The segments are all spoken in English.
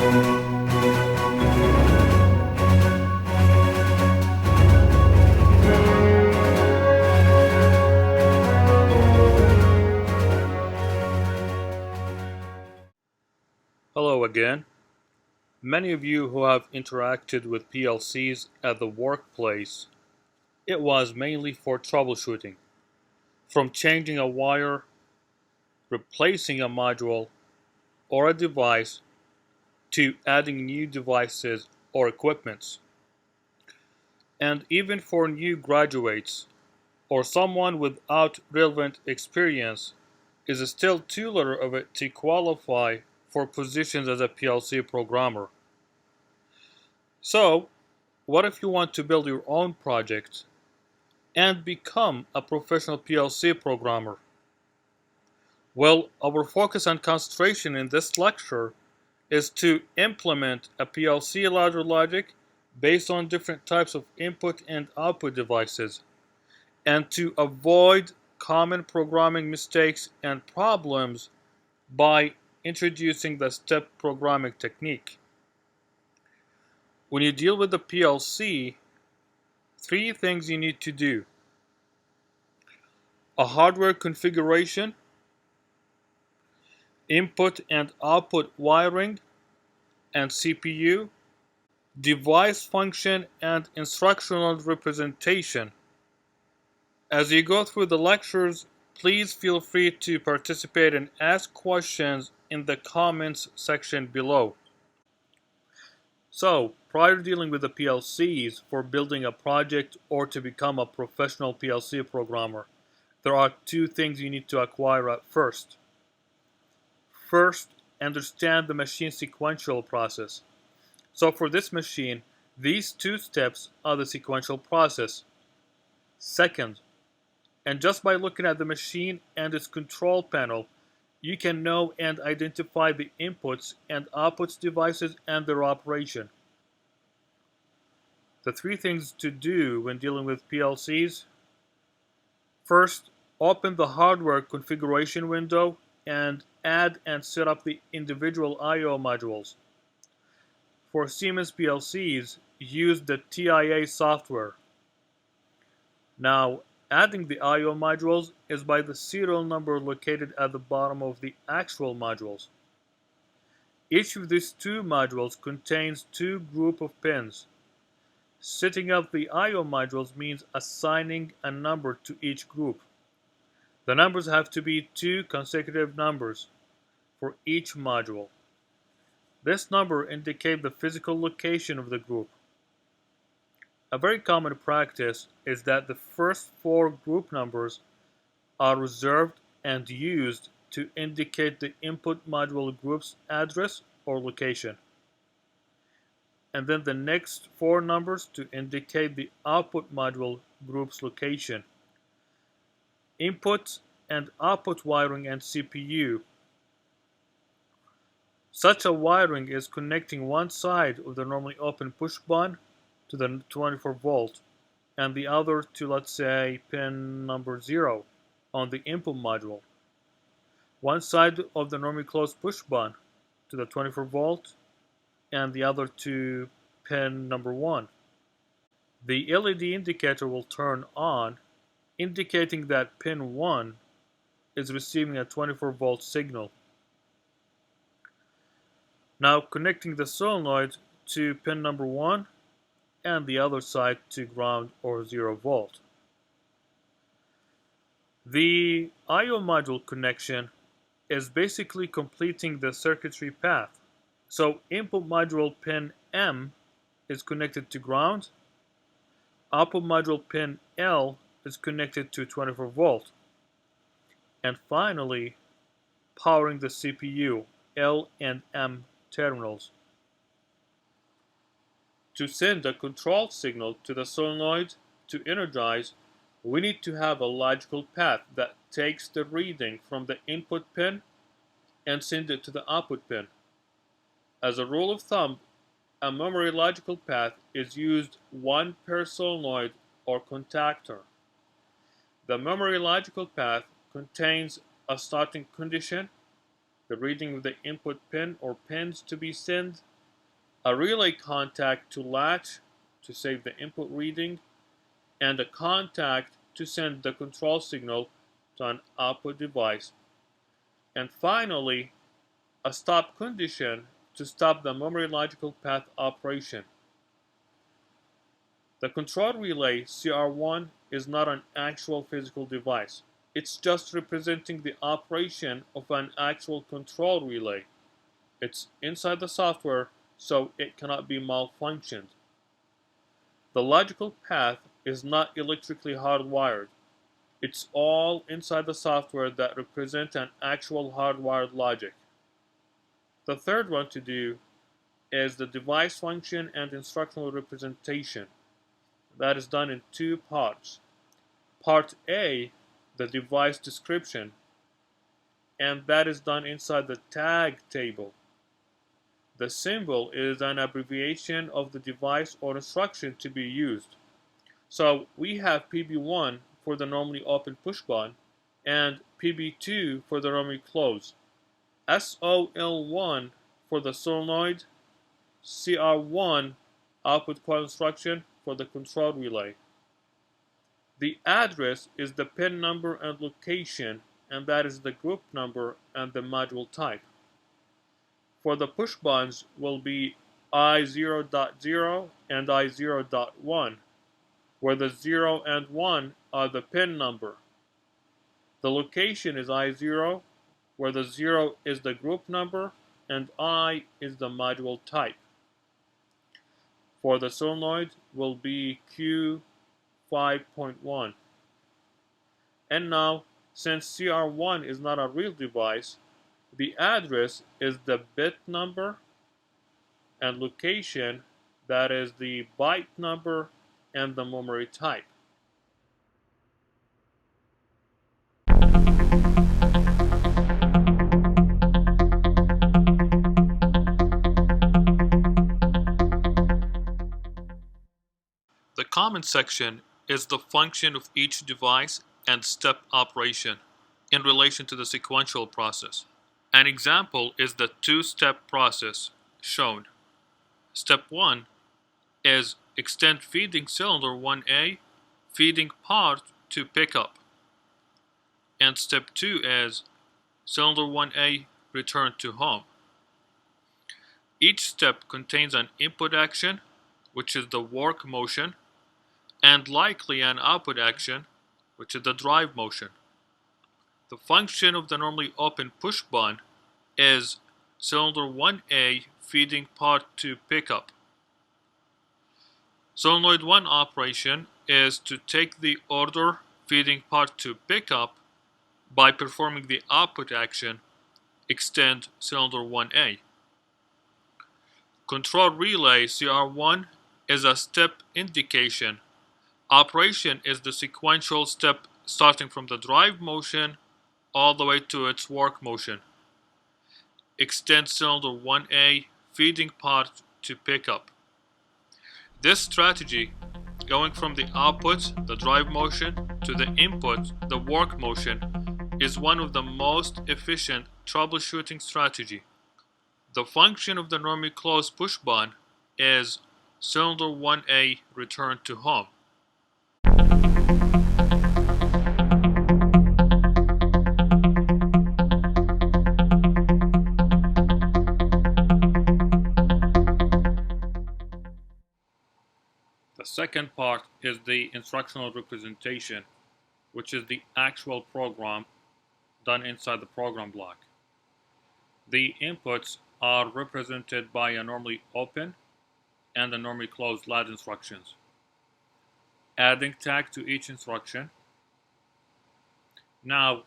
Hello again. Many of you who have interacted with PLCs at the workplace, it was mainly for troubleshooting, from changing a wire, replacing a module or a device, to adding new devices or equipments. And even for new graduates or someone without relevant experience, is still too little of it to qualify for positions as a PLC programmer. So, what if you want to build your own project and become a professional PLC programmer? Well, our focus and concentration in this lecture is to implement a PLC ladder logic based on different types of input and output devices, and to avoid common programming mistakes and problems by introducing the step programming technique. When you deal with the PLC, three things you need to do: a hardware configuration, input and output wiring and CPU, device function and instructional representation. As you go through the lectures, please feel free to participate and ask questions in the comments section below. So, prior to dealing with the PLCs for building a project or to become a professional PLC programmer, there are two things you need to acquire at first. First, understand the machine sequential process. So for this machine, these two steps are the sequential process. Second, and just by looking at the machine and its control panel, you can know and identify the inputs and outputs devices and their operation. The three things to do when dealing with PLCs: first, open the hardware configuration window and add and set up the individual I/O modules. For Siemens PLCs, use the TIA software. Now, adding the I/O modules is by the serial number located at the bottom of the actual modules. Each of these two modules contains two groups of pins. Setting up the I/O modules means assigning a number to each group. The numbers have to be two consecutive numbers for each module. This number indicates the physical location of the group. A very common practice is that the first four group numbers are reserved and used to indicate the input module group's address or location, and then the next four numbers to indicate the output module group's location. Input and output wiring and CPU. Such a wiring is connecting one side of the normally open push button to the 24 volt and the other to, let's say, pin number 0 on the input module. One side of the normally closed push button to the 24 volt and the other to pin number 1. The LED indicator will turn on, indicating that pin 1 is receiving a 24 volt signal. Now connecting the solenoid to pin number 1 and the other side to ground or 0 volt. The I/O module connection is basically completing the circuitry path. So input module pin M is connected to ground, output module pin L is connected to 24 volt, and finally powering the CPU L and M terminals. To send a control signal to the solenoid to energize, we need to have a logical path that takes the reading from the input pin and sends it to the output pin. As a rule of thumb, a memory logical path is used one per solenoid or contactor. The memory logical path contains a starting condition, the reading of the input pin or pins to be sent, a relay contact to latch to save the input reading, and a contact to send the control signal to an output device, and finally a stop condition to stop the memory logical path operation. The control relay CR1 is not an actual physical device. It's just representing the operation of an actual control relay. It's inside the software, so it cannot be malfunctioned. The logical path is not electrically hardwired. It's all inside the software that represent an actual hardwired logic. The third one to do is the device function and instructional representation. That is done in two parts. Part A, the device description, and that is done inside the tag table. The symbol is an abbreviation of the device or instruction to be used. So we have PB1 for the normally open push button and PB2 for the normally closed. SOL1 for the solenoid, CR1 output coil instruction for the control relay. The address is the pin number and location, and that is the group number and the module type. For the push buttons will be I0.0 and I0.1, where the 0 and 1 are the pin number. The location is I0, where the 0 is the group number and I is the module type. For the solenoid will be Q5.1. And now, since CR1 is not a real device, the address is the bit number and location, that is the byte number and the memory type. The comment section is the function of each device and step operation in relation to the sequential process. An example is the two-step process shown. Step 1 is extend feeding cylinder 1A, feeding part to pickup. And step 2 is cylinder 1A return to home. Each step contains an input action, which is the work motion, and likely an output action, which is the drive motion. The function of the normally open push button is cylinder 1A feeding part to pickup. Solenoid 1 operation is to take the order feeding part to pickup by performing the output action extend cylinder 1A. Control relay CR1 is a step indication. Operation is the sequential step starting from the drive motion all the way to its work motion. Extend cylinder 1A feeding part to pickup. This strategy, going from the output, the drive motion, to the input, the work motion, is one of the most efficient troubleshooting strategy. The function of the normally closed push button is cylinder 1A return to home. The second part is the instructional representation, which is the actual program done inside the program block. The inputs are represented by a normally open and a normally closed LAD instructions. Adding tag to each instruction. Now,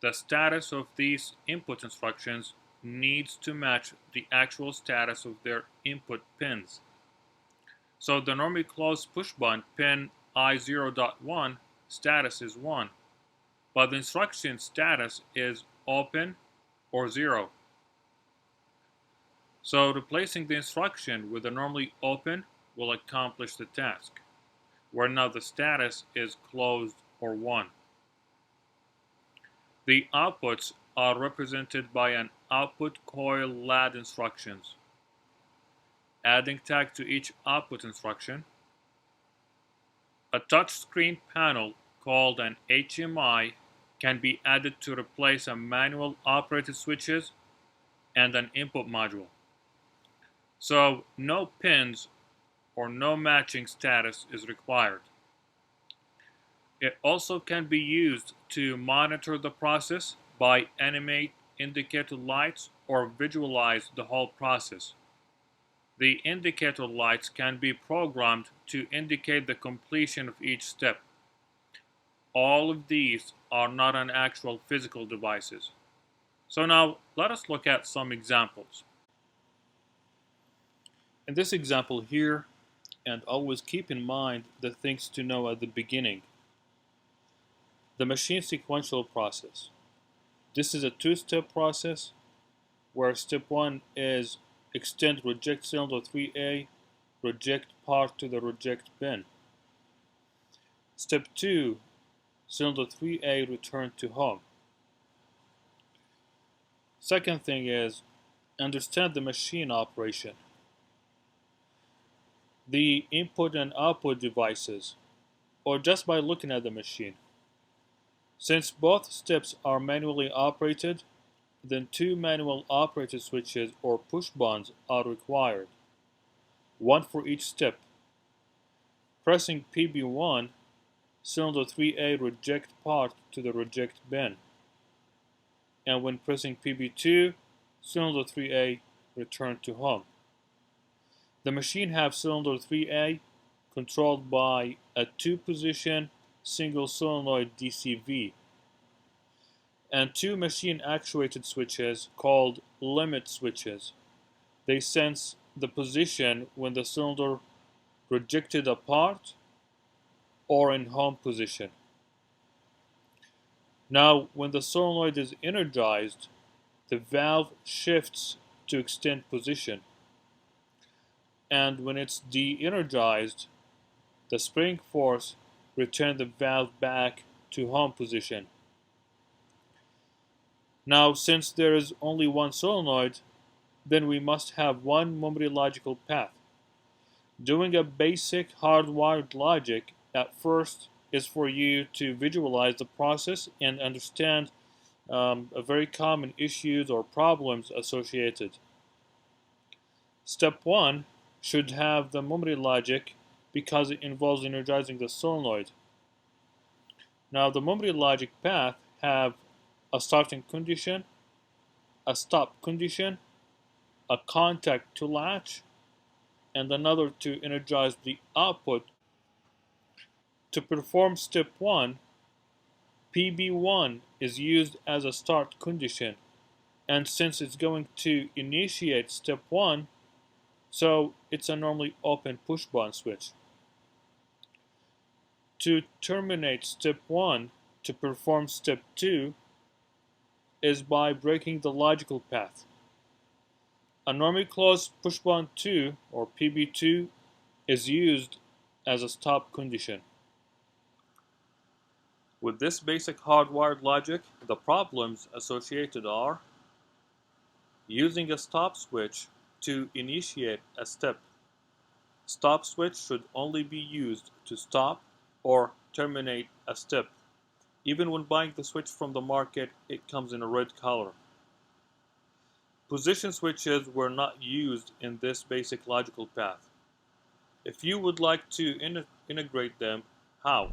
the status of these input instructions needs to match the actual status of their input pins. So the normally closed push button pin I0.1 status is 1, but the instruction status is open or 0. So replacing the instruction with a normally open will accomplish the task, where now the status is closed or 1. The outputs are represented by an output coil LAD instructions. adding tag to each output instruction. A touchscreen panel called an HMI can be added to replace a manual operated switches and an input module. So no pins or no matching status is required. It also can be used to monitor the process by animate indicator lights or visualize the whole process. The indicator lights can be programmed to indicate the completion of each step. All of these are not an actual physical devices. So now let us look at some examples. In this example here, and always keep in mind the things to know at the beginning. The machine sequential process. This is a two-step process where step 1 is extend reject cylinder 3A, reject part to the reject bin. Step 2, cylinder 3A return to home. Second thing is understand the machine operation. The input and output devices, or just by looking at the machine. Since both steps are manually operated, then two manual operated switches or push buttons are required, one for each step. Pressing PB1, cylinder 3A reject part to the reject bin, and when pressing PB2, cylinder 3A return to home. The machine has cylinder 3A controlled by a two-position single solenoid DCV and two machine actuated switches called limit switches. They sense the position when the cylinder rejected apart or in home position. Now, when the solenoid is energized, the valve shifts to extend position. And when it's de-energized, the spring force returns the valve back to home position. Now, since there is only one solenoid, then we must have one memory logical path. Doing a basic hardwired logic at first is for you to visualize the process and understand a very common issues or problems associated. Step 1 should have the memory logic because it involves energizing the solenoid. Now the memory logic path have a starting condition, a stop condition, a contact to latch, and another to energize the output. To perform step 1, PB1 is used as a start condition, and since it's going to initiate step 1, so it's a normally open push button switch. To terminate step 1 to perform step 2 is by breaking the logical path. A normally closed push button 2 or PB2 is used as a stop condition. With this basic hardwired logic, the problems associated are using a stop switch to initiate a step. Stop switch should only be used to stop or terminate a step. Even when buying the switch from the market, it comes in a red color. Position switches were not used in this basic logical path. If you would like to integrate them, how?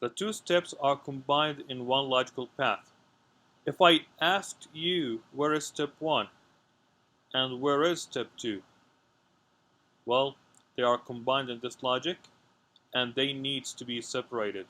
The two steps are combined in one logical path. If I asked you where is step 1 and where is step 2, well, they are combined in this logic and they need to be separated.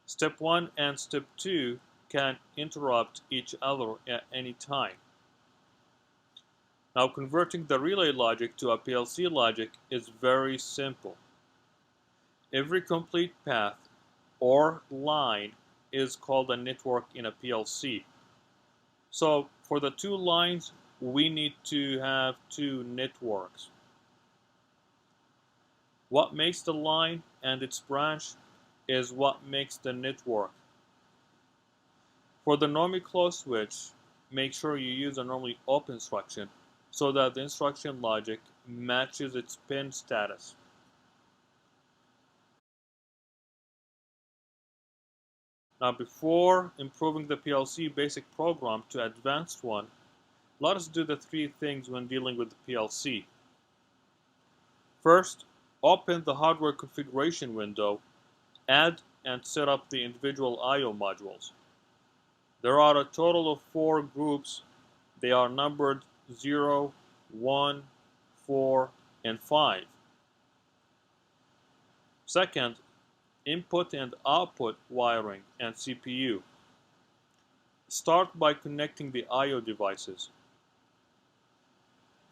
Step 1 and step 2 can interrupt each other at any time. Now converting the relay logic to a PLC logic is very simple. Every complete path or line is called a network in a PLC. So for the two lines, we need to have two networks. What makes the line and its branch is what makes the network. For the normally closed switch, make sure you use a normally open instruction so that the instruction logic matches its pin status. Now before improving the PLC basic program to advanced one, let us do the three things when dealing with the PLC. First, open the hardware configuration window, add and set up the individual I/O modules. There are a total of 4 groups. They are numbered 0, 1, 4, and 5. Second, input and output wiring and CPU. Start by connecting the I/O devices.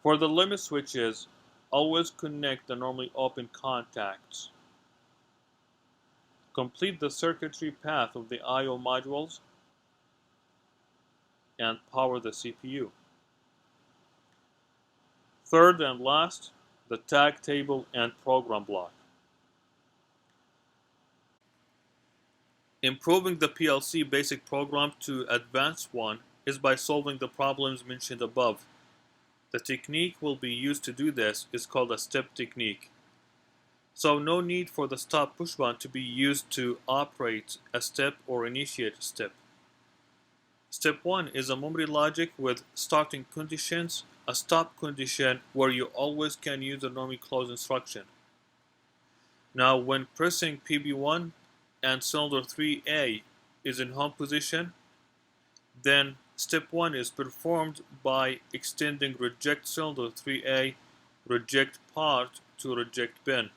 For the limit switches, always connect the normally open contacts. Complete the circuitry path of the I/O modules and power the CPU. Third and last, the tag table and program block. Improving the PLC basic program to advanced one is by solving the problems mentioned above. The technique will be used to do this is called a step technique. So no need for the stop push button to be used to operate a step or initiate a step. Step 1 is a memory logic with starting conditions, a stop condition where you always can use the normally closed instruction. Now when pressing PB1 and cylinder 3A is in home position, then step 1 is performed by extending reject cylinder 3A, reject part to reject bin,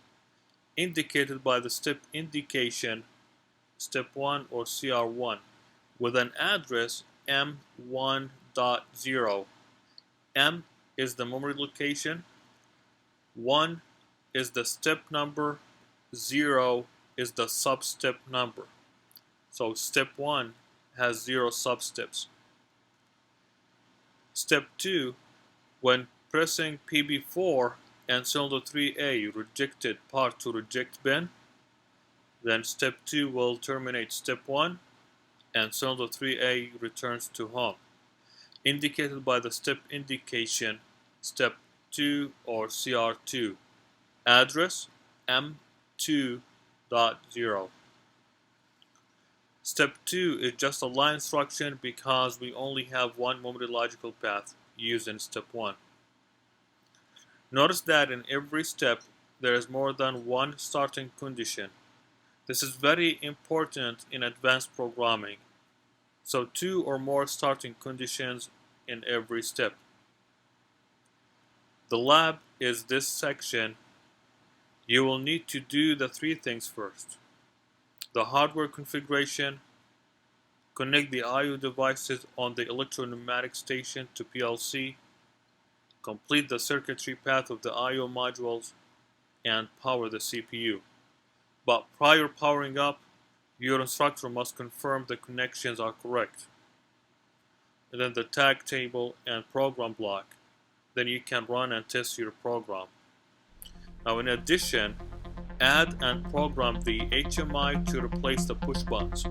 indicated by the step indication step 1 or CR1 with an address M1.0. M is the memory location, 1 is the step number, 0 is the sub-step number. So step 1 has 0 sub-steps. Step 2, when pressing PB4 and cylinder 3A rejected part to reject bin, then step 2 will terminate step 1 and cylinder 3A returns to home, indicated by the step indication step 2 or CR2, address M2.0. Step 2 is just a line instruction because we only have one memory logical path used in step 1. Notice that in every step there is more than one starting condition. This is very important in advanced programming. So 2 or more starting conditions in every step. The lab is this section. You will need to do the 3 things first. The hardware configuration, connect the I/O devices on the electro-pneumatic station to PLC, complete the circuitry path of the I/O modules, and power the CPU. But prior powering up, your instructor must confirm the connections are correct. And then the tag table and program block. Then you can run and test your program. Now in addition, add and program the HMI to replace the push buttons.